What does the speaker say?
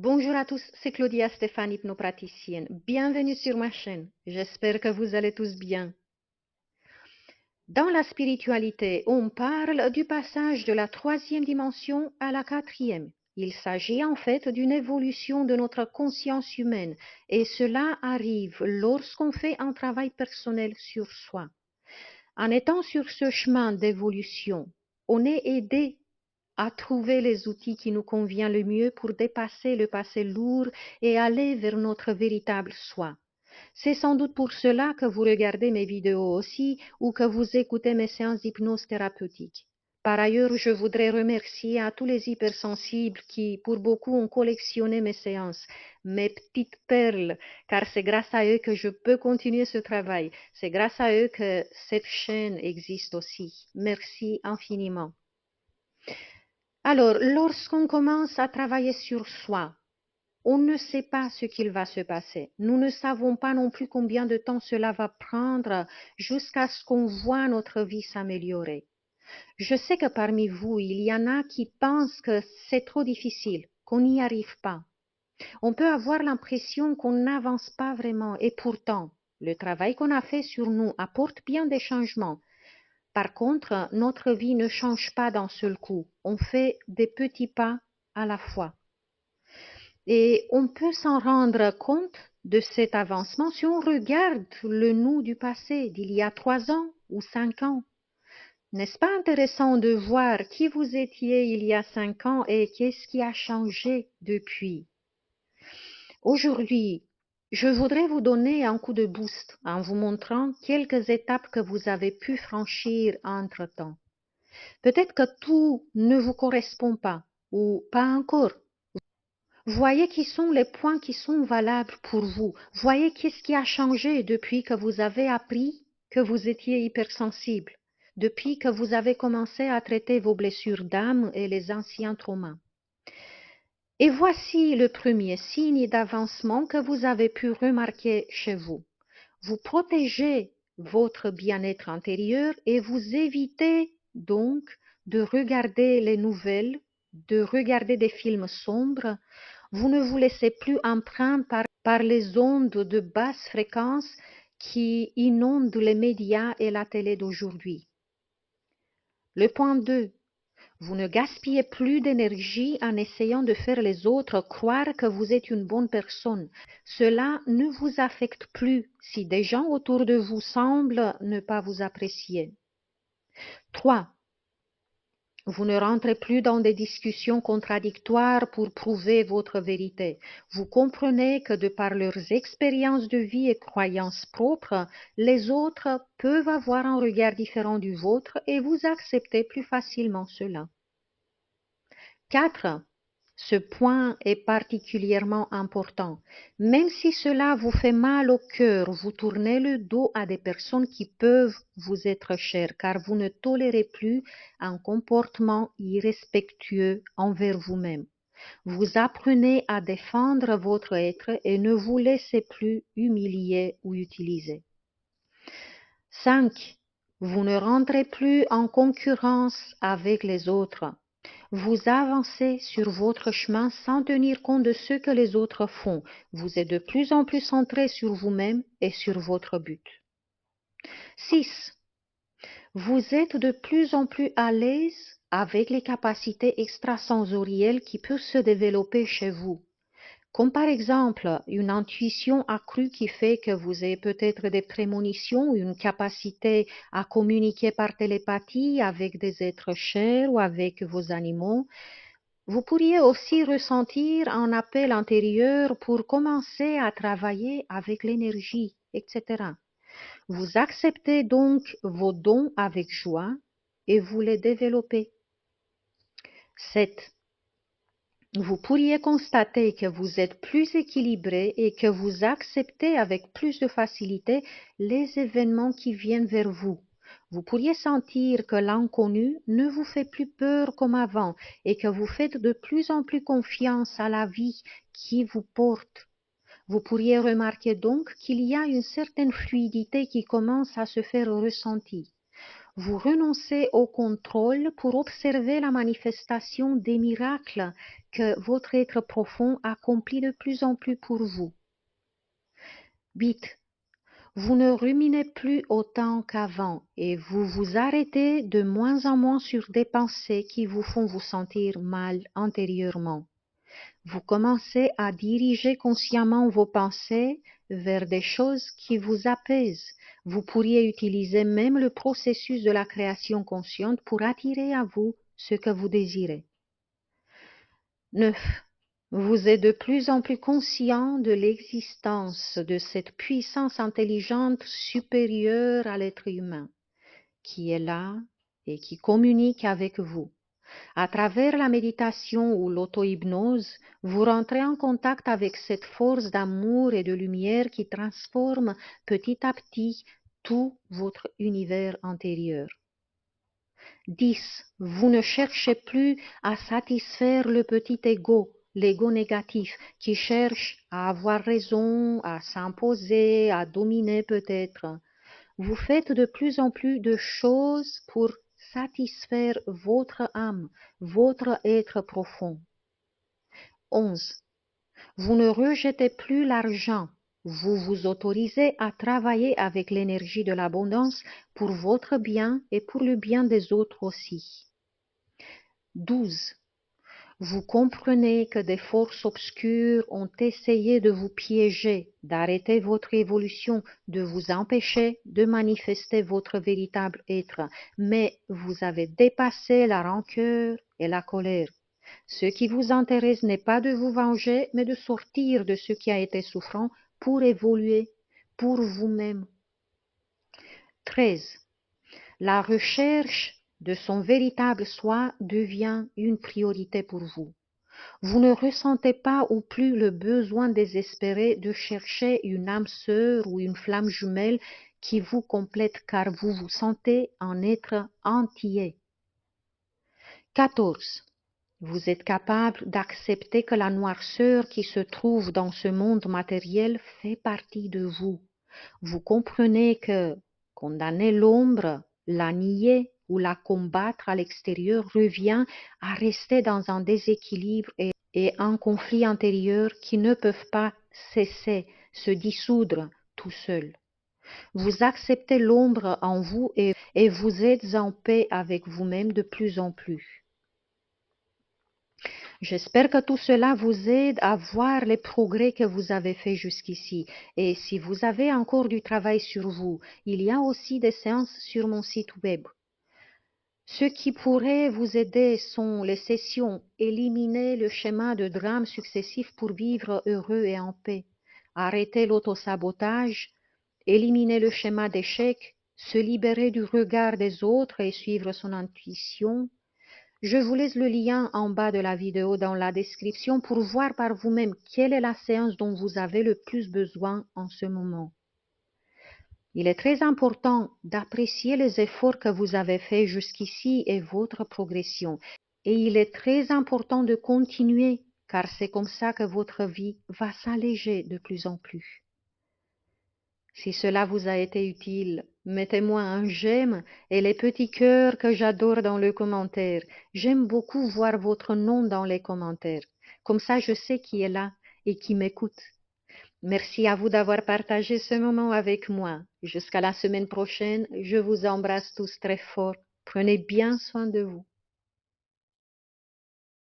Bonjour à tous, c'est Claudia Stéphane, hypnopraticienne. Bienvenue sur ma chaîne. J'espère que vous allez tous bien. Dans la spiritualité, on parle du passage de la troisième dimension à la quatrième. Il s'agit en fait d'une évolution de notre conscience humaine et cela arrive lorsqu'on fait un travail personnel sur soi. En étant sur ce chemin d'évolution, on est aidé à trouver les outils qui nous conviennent le mieux pour dépasser le passé lourd et aller vers notre véritable soi. C'est sans doute pour cela que vous regardez mes vidéos aussi ou que vous écoutez mes séances d'hypnose thérapeutique. Par ailleurs, je voudrais remercier à tous les hypersensibles qui, pour beaucoup, ont collectionné mes séances, mes petites perles, car c'est grâce à eux que je peux continuer ce travail. C'est grâce à eux que cette chaîne existe aussi. Merci infiniment. Alors, lorsqu'on commence à travailler sur soi, on ne sait pas ce qu'il va se passer. Nous ne savons pas non plus combien de temps cela va prendre jusqu'à ce qu'on voit notre vie s'améliorer. Je sais que parmi vous, il y en a qui pensent que c'est trop difficile, qu'on n'y arrive pas. On peut avoir l'impression qu'on n'avance pas vraiment et pourtant, le travail qu'on a fait sur nous apporte bien des changements. Par contre, notre vie ne change pas d'un seul coup. On fait des petits pas à la fois. Et on peut s'en rendre compte de cet avancement si on regarde le nous du passé, d'il y a 3 ans ou 5 ans. N'est-ce pas intéressant de voir qui vous étiez il y a 5 ans et qu'est-ce qui a changé depuis? Aujourd'hui, je voudrais vous donner un coup de boost en vous montrant quelques étapes que vous avez pu franchir entre-temps. Peut-être que tout ne vous correspond pas ou pas encore. Voyez qui sont les points qui sont valables pour vous. Voyez qu'est-ce qui a changé depuis que vous avez appris que vous étiez hypersensible, depuis que vous avez commencé à traiter vos blessures d'âme et les anciens traumas. Et voici le premier signe d'avancement que vous avez pu remarquer chez vous. Vous protégez votre bien-être intérieur et vous évitez donc de regarder les nouvelles, de regarder des films sombres. Vous ne vous laissez plus empreindre par les ondes de basse fréquence qui inondent les médias et la télé d'aujourd'hui. Le point 2. Vous ne gaspillez plus d'énergie en essayant de faire les autres croire que vous êtes une bonne personne. Cela ne vous affecte plus si des gens autour de vous semblent ne pas vous apprécier. 3. Vous ne rentrez plus dans des discussions contradictoires pour prouver votre vérité. Vous comprenez que de par leurs expériences de vie et croyances propres, les autres peuvent avoir un regard différent du vôtre et vous acceptez plus facilement cela. 4. Ce point est particulièrement important. Même si cela vous fait mal au cœur, vous tournez le dos à des personnes qui peuvent vous être chères, car vous ne tolérez plus un comportement irrespectueux envers vous-même. Vous apprenez à défendre votre être et ne vous laissez plus humilier ou utiliser. 5. Vous ne rentrez plus en concurrence avec les autres. Vous avancez sur votre chemin sans tenir compte de ce que les autres font. Vous êtes de plus en plus centré sur vous-même et sur votre but. 6. Vous êtes de plus en plus à l'aise avec les capacités extrasensorielles qui peuvent se développer chez vous. Comme par exemple une intuition accrue qui fait que vous avez peut-être des prémonitions ou une capacité à communiquer par télépathie avec des êtres chers ou avec vos animaux. Vous pourriez aussi ressentir un appel intérieur pour commencer à travailler avec l'énergie, etc. Vous acceptez donc vos dons avec joie et vous les développez. 7. Vous pourriez constater que vous êtes plus équilibré et que vous acceptez avec plus de facilité les événements qui viennent vers vous. Vous pourriez sentir que l'inconnu ne vous fait plus peur comme avant et que vous faites de plus en plus confiance à la vie qui vous porte. Vous pourriez remarquer donc qu'il y a une certaine fluidité qui commence à se faire ressentir. Vous renoncez au contrôle pour observer la manifestation des miracles que votre être profond accomplit de plus en plus pour vous. 8. Vous ne ruminez plus autant qu'avant et vous vous arrêtez de moins en moins sur des pensées qui vous font vous sentir mal antérieurement. Vous commencez à diriger consciemment vos pensées vers des choses qui vous apaisent. Vous pourriez utiliser même le processus de la création consciente pour attirer à vous ce que vous désirez. 9. Vous êtes de plus en plus conscient de l'existence de cette puissance intelligente supérieure à l'être humain, qui est là et qui communique avec vous. À travers la méditation ou l'auto-hypnose, vous rentrez en contact avec cette force d'amour et de lumière qui transforme petit à petit tout votre univers intérieur. 10. Vous ne cherchez plus à satisfaire le petit ego, l'ego négatif, qui cherche à avoir raison, à s'imposer, à dominer peut-être. Vous faites de plus en plus de choses pour satisfaire votre âme, votre être profond. 11. Vous ne rejetez plus l'argent. Vous vous autorisez à travailler avec l'énergie de l'abondance pour votre bien et pour le bien des autres aussi. 12. Vous comprenez que des forces obscures ont essayé de vous piéger, d'arrêter votre évolution, de vous empêcher de manifester votre véritable être, mais vous avez dépassé la rancœur et la colère. Ce qui vous intéresse n'est pas de vous venger, mais de sortir de ce qui a été souffrant pour évoluer pour vous-même. 13. La recherche de son véritable soi devient une priorité pour vous. Vous ne ressentez pas ou plus le besoin désespéré de chercher une âme sœur ou une flamme jumelle qui vous complète car vous vous sentez un être entier. 14. Vous êtes capable d'accepter que la noirceur qui se trouve dans ce monde matériel fait partie de vous. Vous comprenez que condamner l'ombre, la nier ou la combattre à l'extérieur revient à rester dans un déséquilibre et un conflit intérieur qui ne peuvent pas cesser, se dissoudre tout seuls. Vous acceptez l'ombre en vous et vous êtes en paix avec vous-même de plus en plus. J'espère que tout cela vous aide à voir les progrès que vous avez faits jusqu'ici. Et si vous avez encore du travail sur vous, il y a aussi des séances sur mon site web. Ce qui pourrait vous aider sont les sessions éliminer le schéma de drames successifs pour vivre heureux et en paix, arrêter l'autosabotage, éliminer le schéma d'échec, se libérer du regard des autres et suivre son intuition. Je vous laisse le lien en bas de la vidéo dans la description pour voir par vous-même quelle est la séance dont vous avez le plus besoin en ce moment. Il est très important d'apprécier les efforts que vous avez faits jusqu'ici et votre progression. Et il est très important de continuer, car c'est comme ça que votre vie va s'alléger de plus en plus. Si cela vous a été utile, mettez-moi un j'aime et les petits cœurs que j'adore dans le commentaire. J'aime beaucoup voir votre nom dans les commentaires. Comme ça, je sais qui est là et qui m'écoute. Merci à vous d'avoir partagé ce moment avec moi. Jusqu'à la semaine prochaine, je vous embrasse tous très fort. Prenez bien soin de vous.